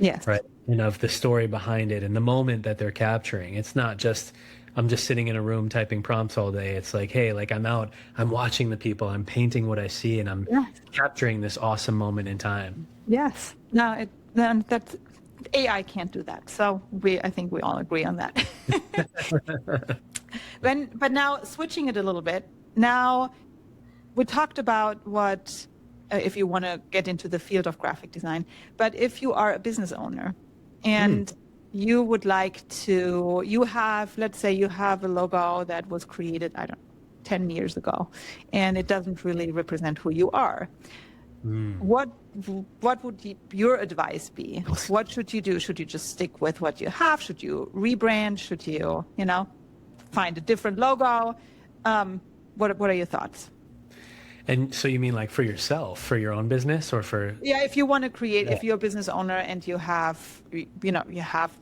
[SPEAKER 1] Yes.
[SPEAKER 2] Right. And of the story behind it and the moment that they're capturing. It's not just, I'm just sitting in a room typing prompts all day. It's like, hey, I'm out, I'm watching the people, I'm painting what I see, and I'm capturing this awesome moment in time.
[SPEAKER 1] Yes. No, that's AI can't do that. So I think we all agree on that. But now switching it a little bit. Now we talked about what if you want to get into the field of graphic design, but if you are a business owner and you would like to, let's say you have a logo that was created, 10 years ago, and it doesn't really represent who you are.
[SPEAKER 2] Mm.
[SPEAKER 1] What what would your advice be? What should you do? Should you just stick with what you have? Should you rebrand? Should you, find a different logo? What are your thoughts?
[SPEAKER 2] And so you mean like for yourself, for your own business, or for?
[SPEAKER 1] Yeah, if you want to create,
[SPEAKER 2] Yeah.
[SPEAKER 1] if you're a business owner and you have, you have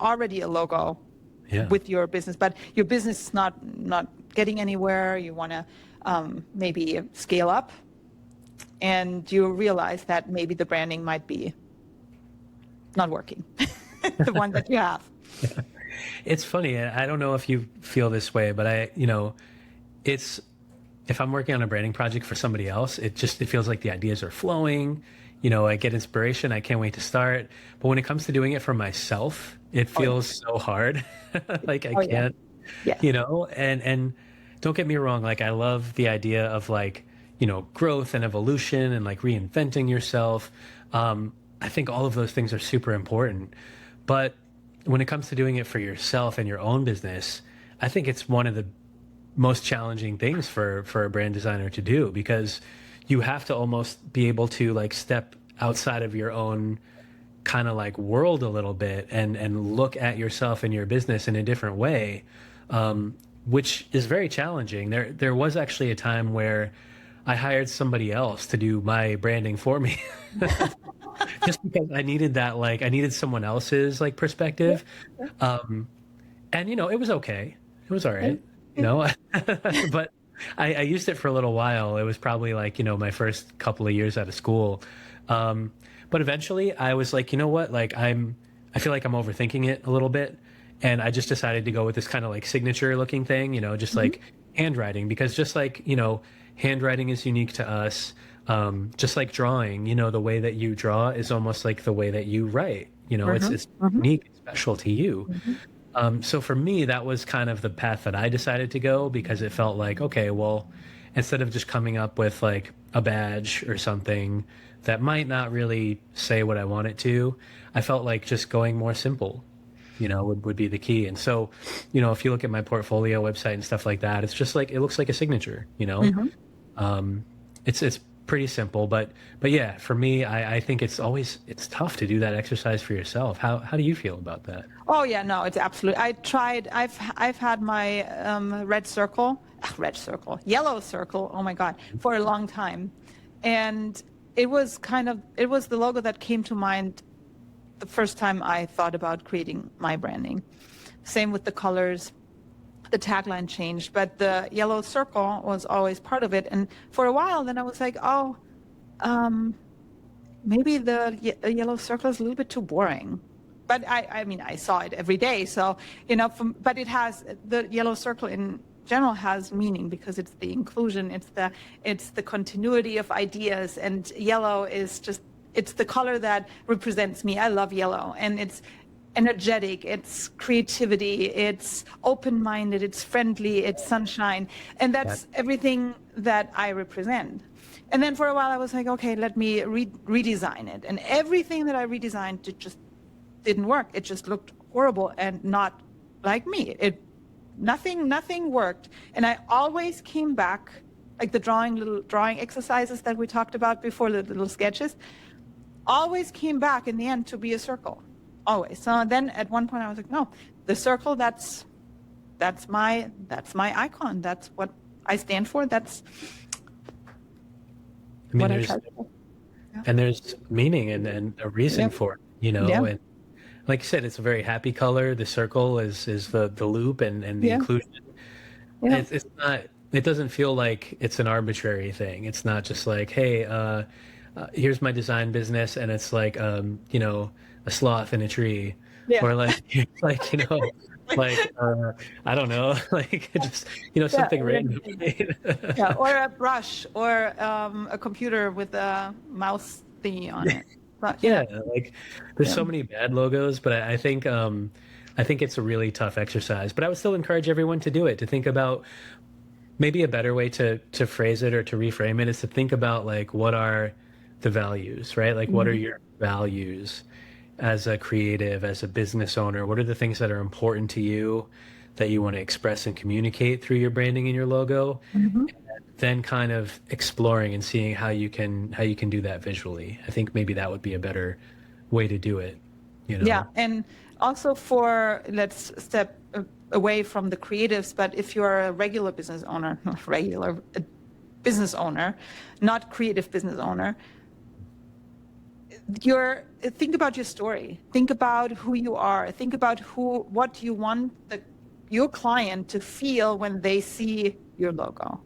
[SPEAKER 1] already a logo
[SPEAKER 2] Yeah.
[SPEAKER 1] with your business, but your business is not getting anywhere. You want to maybe scale up, and you realize that maybe the branding might be not working, the one that you have.
[SPEAKER 2] It's funny. I don't know if you feel this way, but it's if I'm working on a branding project for somebody else, it feels like the ideas are flowing. I get inspiration. I can't wait to start. But when it comes to doing it for myself, it feels so hard. Like I can't,
[SPEAKER 1] Yeah.
[SPEAKER 2] and don't get me wrong. Like I love the idea of like, growth and evolution and like reinventing yourself. I think all of those things are super important. But when it comes to doing it for yourself and your own business, I think it's one of the most challenging things for a brand designer to do, because you have to almost be able to like step outside of your own kind of like world a little bit and look at yourself and your business in a different way, which is very challenging. There was actually a time where I hired somebody else to do my branding for me. Just because I needed that, like I needed someone else's like perspective. And it was okay. It was all right. But I used it for a little while. It was probably like, my first couple of years out of school. But eventually I was like, you know what? Like I feel like I'm overthinking it a little bit. And I just decided to go with this kind of like signature looking thing, just like handwriting, because just like, handwriting is unique to us. Just like drawing, the way that you draw is almost like the way that you write, it's unique, and special to you. So for me, that was kind of the path that I decided to go, because it felt like, okay, well, instead of just coming up with like a badge or something that might not really say what I want it to, I felt like just going more simple, would be the key. And so, if you look at my portfolio website and stuff like that, it's just like, it looks like a signature, it's pretty simple, but yeah, for me, I think it's tough to do that exercise for yourself. How do you feel about that?
[SPEAKER 1] Oh yeah, no, it's absolutely. I've had my yellow circle. Oh my God, for a long time, and it was the logo that came to mind the first time I thought about creating my branding. Same with the colors. The tagline changed, but the yellow circle was always part of it. And for a while, then I was like, maybe the yellow circle is a little bit too boring. But I mean, I saw it every day. So, but the yellow circle in general has meaning, because it's the inclusion, it's the continuity of ideas. And yellow is it's the color that represents me. I love yellow, and it's energetic, it's creativity, it's open-minded, it's friendly, it's sunshine, and that's everything that I represent. And then for a while I was like, okay, let me redesign it, and everything that I redesigned, it just didn't work. It just looked horrible and not like me. Nothing worked, and I always came back, like the little drawing exercises that we talked about before, the little sketches, always came back in the end to be a circle. Always. So then at one point I was like, no, the circle, that's my icon. That's what I stand for. That's what I try to do. Yeah.
[SPEAKER 2] And there's meaning and a reason for it, and like you said, it's a very happy color. The circle is the loop and the inclusion. Yeah. It's not, it doesn't feel like it's an arbitrary thing. It's not just like, hey, here's my design business, and it's like, a sloth in a tree, or like I don't know, like just something random.
[SPEAKER 1] Or a brush, or a computer with a mouse thingy on it. But,
[SPEAKER 2] like there's so many bad logos, but I think it's a really tough exercise. But I would still encourage everyone to do it, to think about maybe a better way to phrase it or to reframe it is to think about like, what are the values, right? Like, what are your values as a creative, as a business owner? What are the things that are important to you that you want to express and communicate through your branding and your logo? And then kind of exploring and seeing how you can do that visually. I think maybe that would be a better way to do it, you know?
[SPEAKER 1] Yeah, and also let's step away from the creatives, but if you're a regular business owner, not creative business owner, think about your story. Think about who you are. Think about what you want your client to feel when they see your logo.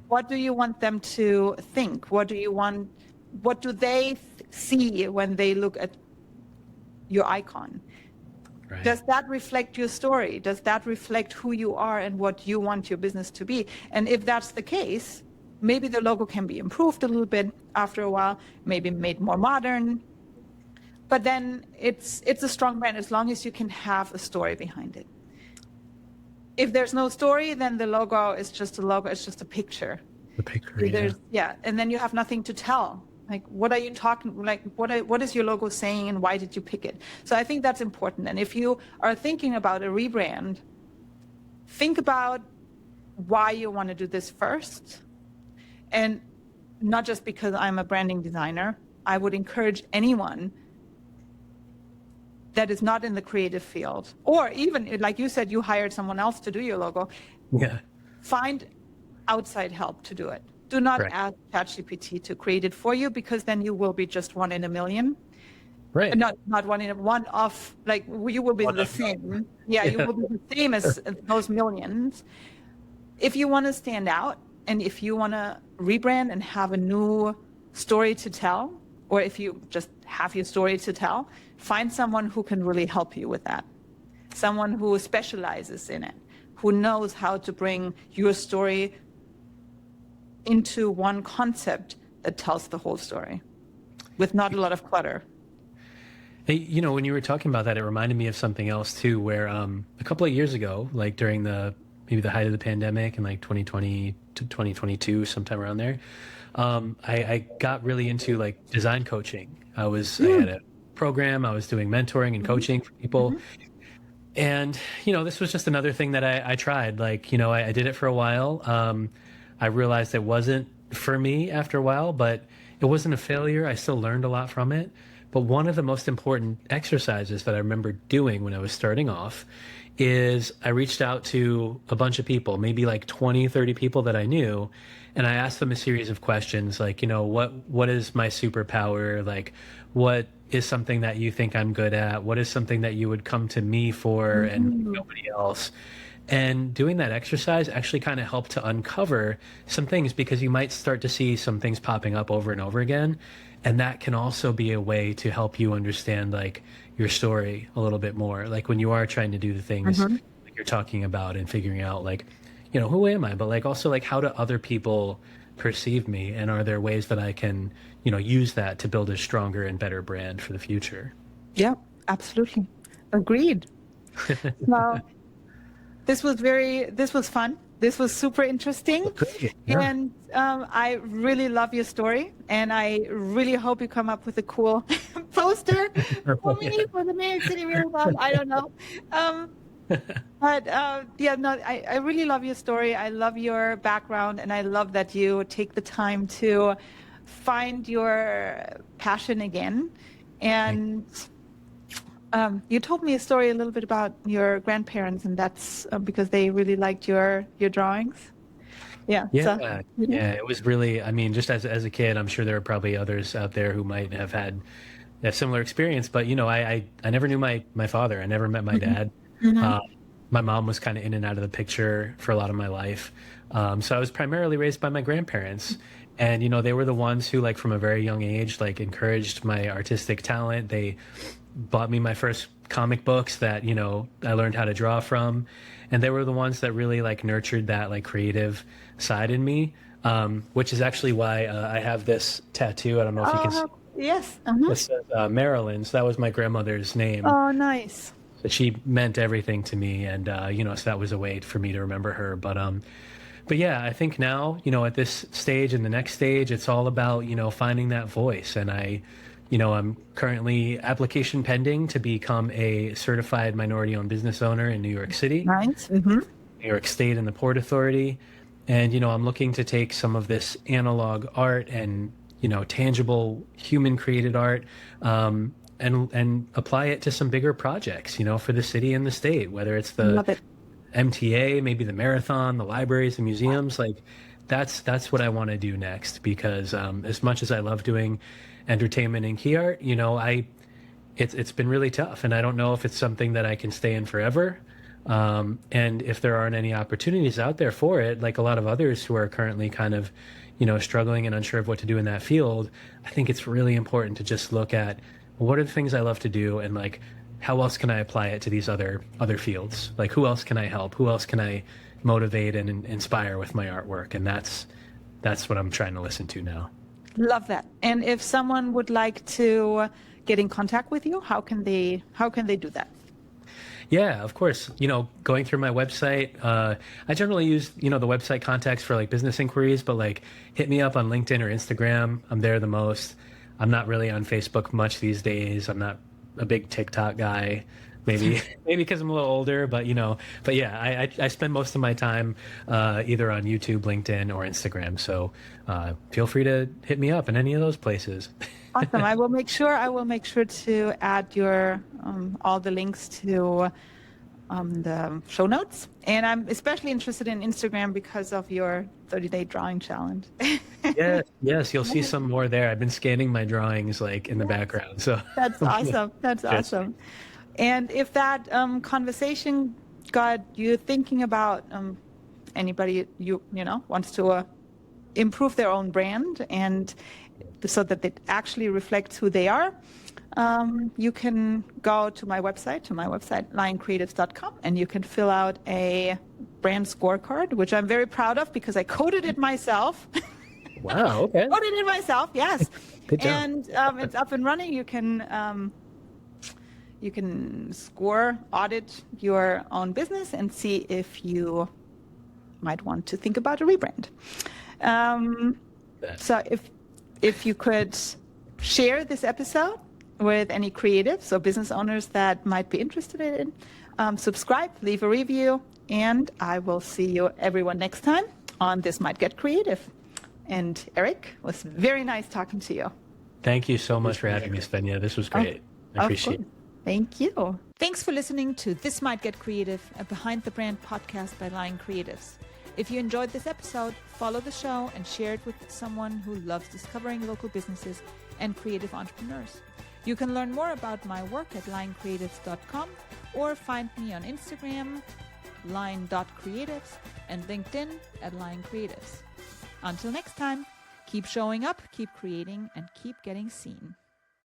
[SPEAKER 1] What do you want them to think? What do they see when they look at your icon?
[SPEAKER 2] Right.
[SPEAKER 1] Does that reflect your story? Does that reflect who you are and what you want your business to be? And if that's the case, maybe the logo can be improved a little bit after a while, maybe made more modern. But then it's a strong brand as long as you can have a story behind it. If there's no story, then the logo is just a logo. It's just a picture.
[SPEAKER 2] The picture,
[SPEAKER 1] yeah. And then you have nothing to tell. Like, what are you talking? Like, what is your logo saying, and why did you pick it? So I think that's important. And if you are thinking about a rebrand, think about why you want to do this first, and not just because I'm a branding designer. I would encourage anyone that is not in the creative field, or even, like you said, you hired someone else to do your logo.
[SPEAKER 2] Yeah.
[SPEAKER 1] Find outside help to do it. Do not ask ChatGPT to create it for you, because then you will be just one in a million.
[SPEAKER 2] Right.
[SPEAKER 1] Not one off, like you will be the same. Yeah, you will be the same as those millions. If you want to stand out, and if you want to rebrand and have a new story to tell, or if you just have your story to tell, find someone who can really help you with that. Someone who specializes in it, who knows how to bring your story into one concept that tells the whole story with not a lot of clutter.
[SPEAKER 2] Hey, you know, when you were talking about that, it reminded me of something else too, where a couple of years ago, like during maybe the height of the pandemic in like 2020 to 2022, sometime around there, I got really into like design coaching. I had a program, I was doing mentoring and coaching for people. And, you know, this was just another thing that I tried. Like, you know, I did it for a while. I realized it wasn't for me after a while, but it wasn't a failure. I still learned a lot from it. But one of the most important exercises that I remember doing when I was starting off is I reached out to a bunch of people, maybe like 20, 30 people that I knew. And I asked them a series of questions like, you know, what is my superpower? Like, what is something that you think I'm good at? What is something that you would come to me for and nobody else? And doing that exercise actually kind of helped to uncover some things, because you might start to see some things popping up over and over again. And that can also be a way to help you understand like your story a little bit more. Like when you are trying to do the things like you're talking about and figuring out like, you know, who am I? But like also like, how do other people perceive me? And are there ways that I can, you know, use that to build a stronger and better brand for the future?
[SPEAKER 1] Yeah, absolutely. Agreed. Well, this was fun. This was super interesting.
[SPEAKER 2] Okay, yeah.
[SPEAKER 1] And I really love your story. And I really hope you come up with a cool poster for me for the New York City Marathon. I don't know. I really love your story. I love your background. And I love that you take the time to find your passion again. And you told me a story a little bit about your grandparents, and that's because they really liked your drawings. Yeah.
[SPEAKER 2] Yeah. Yeah. It was really, I mean, just as a kid, I'm sure there are probably others out there who might have had a similar experience, but you know, I never knew my father. I never met my dad. My mom was kind of in and out of the picture for a lot of my life. So I was primarily raised by my grandparents. And, you know, they were the ones who, like, from a very young age, like, encouraged my artistic talent. They bought me my first comic books that, you know, I learned how to draw from. And they were the ones that really, like, nurtured that, like, creative side in me, which is actually why I have this tattoo. I don't know if you can see.
[SPEAKER 1] Yes.
[SPEAKER 2] It says Marilyn. So that was my grandmother's name.
[SPEAKER 1] Oh, nice.
[SPEAKER 2] So she meant everything to me. And, you know, so that was a way for me to remember her. But yeah, I think now, you know, at this stage and the next stage, it's all about, you know, finding that voice. And I'm currently application pending to become a certified minority-owned business owner in New York City,
[SPEAKER 1] Nice.
[SPEAKER 2] New York State and the Port Authority. And, I'm looking to take some of this analog art and, tangible human created art, and apply it to some bigger projects, for the city and the state, whether it's the
[SPEAKER 1] Love it.
[SPEAKER 2] MTA, maybe the marathon, the libraries, the museums. Like that's what I want to do next, because as much as I love doing entertainment and key art, it's been really tough, and I don't know if it's something that I can stay in forever. And if there aren't any opportunities out there for it, like a lot of others who are currently kind of, struggling and unsure of what to do in that field, I think it's really important to just look at what are the things I love to do, and like, how else can I apply it to these other fields? Like, who else can I help? Who else can I motivate and inspire with my artwork? And that's what I'm trying to listen to now.
[SPEAKER 1] Love that. And if someone would like to get in contact with you, how can they do that?
[SPEAKER 2] Yeah, of course. Going through my website, I generally use, the website contacts for like business inquiries, but like hit me up on LinkedIn or Instagram. I'm there the most. I'm not really on Facebook much these days. I'm not a big TikTok guy, maybe because I'm a little older, but yeah, I spend most of my time either on YouTube, LinkedIn, or Instagram. So feel free to hit me up in any of those places.
[SPEAKER 1] Awesome. I will make sure to add your all the links to the show notes. And I'm especially interested in Instagram because of your 30-day drawing challenge.
[SPEAKER 2] Yes, you'll see some more there. I've been scanning my drawings like in the background. So
[SPEAKER 1] that's awesome. That's awesome. And if that conversation got you thinking about anybody wants to improve their own brand, and so that it actually reflects who they are, you can go to my website, lioncreatives.com, and you can fill out a brand scorecard, which I'm very proud of because I coded it myself.
[SPEAKER 2] Wow, okay.
[SPEAKER 1] Coded it myself, yes.
[SPEAKER 2] Good job.
[SPEAKER 1] And it's up and running. You can score, audit your own business, and see if you might want to think about a rebrand. So if you could share this episode with any creatives or business owners that might be interested in it, subscribe, leave a review, and I will see you everyone next time on This Might Get Creative. And Eric, it was very nice talking to you.
[SPEAKER 2] Thank you so much for having me, Svenja. This was great. I appreciate it.
[SPEAKER 1] Thank you. Thanks for listening to This Might Get Creative, a Behind the Brand podcast by Lion Creatives. If you enjoyed this episode, follow the show and share it with someone who loves discovering local businesses and creative entrepreneurs. You can learn more about my work at lioncreatives.com or find me on Instagram, lion.creatives, and LinkedIn at Lion Creatives. Until next time, keep showing up, keep creating, and keep getting seen.